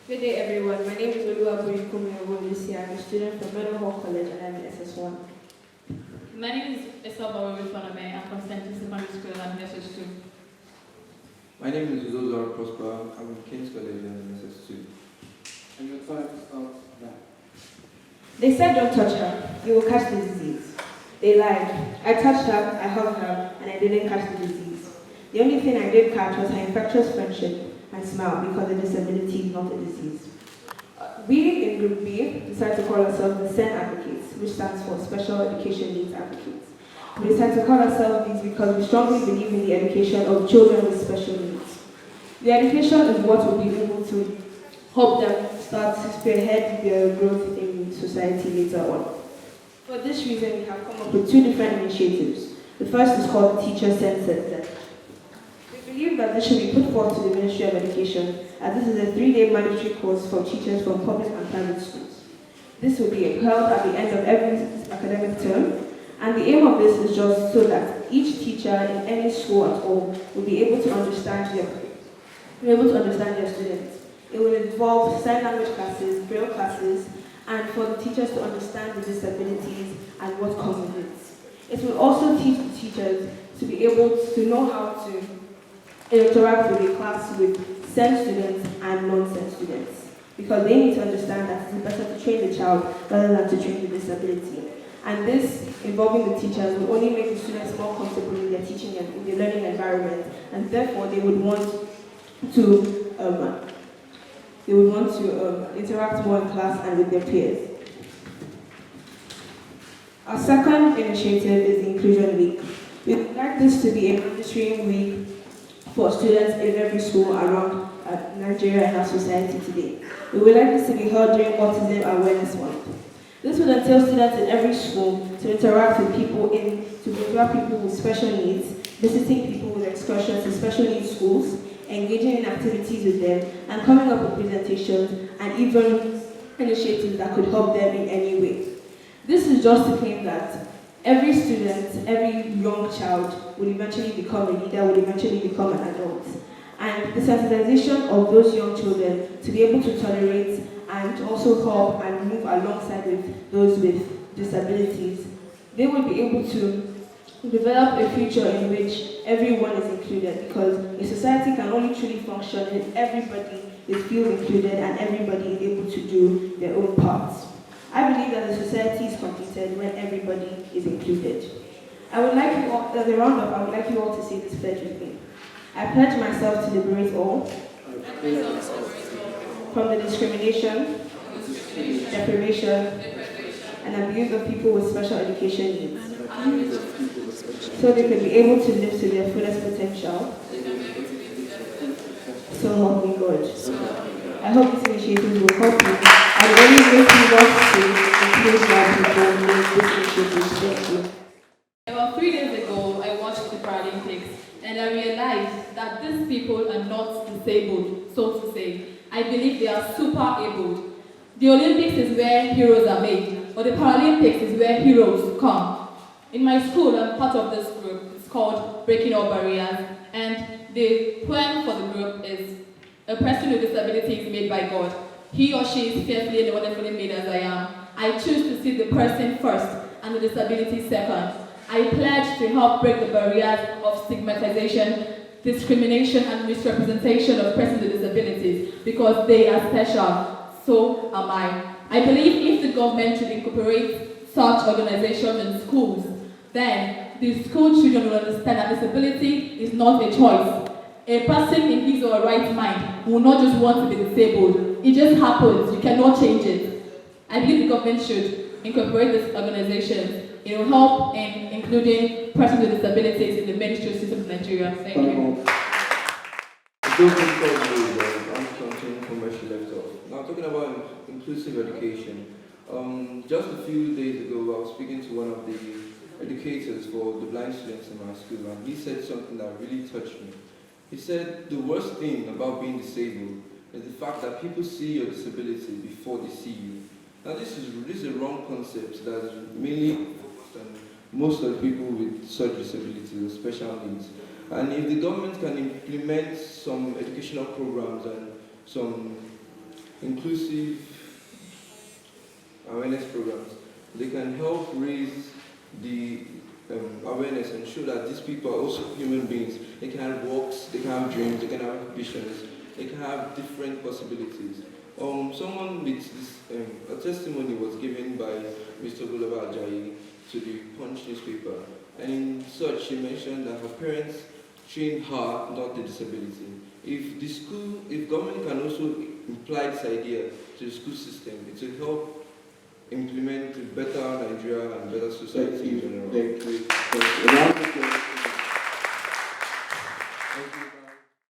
Good day, everyone. My name is Oluwaburi Kumiyobodisi. I'm a student from Meadowhall College and I'm in SS1. My name is Estelle Bawewe Faname. I'm from St. Secondary School. I'm in SS2. My name is Uzozar Prosper. I'm in King's College and in SS2. And your time starts now. They said don't touch her, you will catch the disease. They lied. I touched her, I hugged her, and I didn't catch the disease. The only thing I did catch was her infectious friendship and smile because a disability is not a disease. We in Group B decided to call ourselves the SEN Advocates, which stands for Special Education Needs Advocates. We decided to call ourselves these because we strongly believe in the education of children with special needs. The education is what will be able to help them start to spearhead their growth in society later on. For this reason, we have come up with two different initiatives. The first is called Teacher Centered. We believe that this should be put forth to the Ministry of Education, as this is a 3-day mandatory course for teachers from public and private schools. This will be held at the end of every academic term, and the aim of this is just so that each teacher in any school at all will be able to understand their students. It will involve sign language classes, braille classes, and for the teachers to understand the disabilities and what comes with it. It will also teach the teachers to be able to know how to interact with a class with SEN students and non-SEN students, because they need to understand that it's better to train the child rather than to train the disability. And this, involving the teachers, will only make the students more comfortable in their teaching and in their learning environment, and therefore they would want to interact more in class and with their peers. Our second initiative is Inclusion Week. We would like this to be a mainstream week for students in every school around Nigeria and our society today. We would like this to be held during Autism Awareness Month. This would entail students in every school to interact with people with special needs, visiting people with excursions to special needs schools, engaging in activities with them, and coming up with presentations and even initiatives that could help them in any way. This is just to claim that every student, every young child will eventually become a leader, will eventually become an adult. And the sensitization of those young children to be able to tolerate and also help and move alongside with those with disabilities, they will be able to develop a future in which everyone is included, because a society can only truly function if everybody feels included and everybody is able to do their own parts. I believe that the society is completed when everybody is included. I would like you all, as a roundup, I would like you all to say this pledge with me. I pledge myself to liberate all from the discrimination, deprivation, and abuse of people with special education needs, so they can be able to live to their fullest potential. So help me God. I hope these initiatives will help you and really make you want to include more people in this initiative. Thank you. About 3 days ago, I watched the Paralympics and I realized that these people are not disabled, so to say. I believe they are super able. The Olympics is where heroes are made, but the Paralympics is where heroes come. In my school, I'm part of this group. It's called Breaking All Barriers, and the poem for the group is, "A person with disability is made by God. He or she is fearfully and wonderfully made as I am. I choose to see the person first and the disability second. I pledge to help break the barriers of stigmatization, discrimination, and misrepresentation of persons with disabilities because they are special. So am I. I believe if the government should incorporate such organizations in schools, then the school children will understand that disability is not a choice. A person in his or her right mind will not just want to be disabled. It just happens. You cannot change it. I believe the government should incorporate this organization. It will help in including persons with disabilities in the mainstream system of Nigeria. Thank you. I'm continuing from where she left off. Now, talking about inclusive education, just a few days ago, I was speaking to one of the educators for the blind students in my school, and he said something that really touched me. He said the worst thing about being disabled is the fact that people see your disability before they see you. Now, this is a wrong concept that is mainly focused on most of the people with such disabilities or special needs. And if the government can implement some educational programs and some inclusive awareness programs. They can help raise the awareness and show that these people are also human beings. They can have walks, they can have dreams, they can have visions, they can have different possibilities. Someone with this, a testimony was given by Mr. Gulaba Ajayi to the Punch newspaper, and in such she mentioned that her parents trained her, not the disability. If government can also apply this idea to the school system, it will help implement a better Nigeria and better society in general. Thank you. Thank you. Thank you.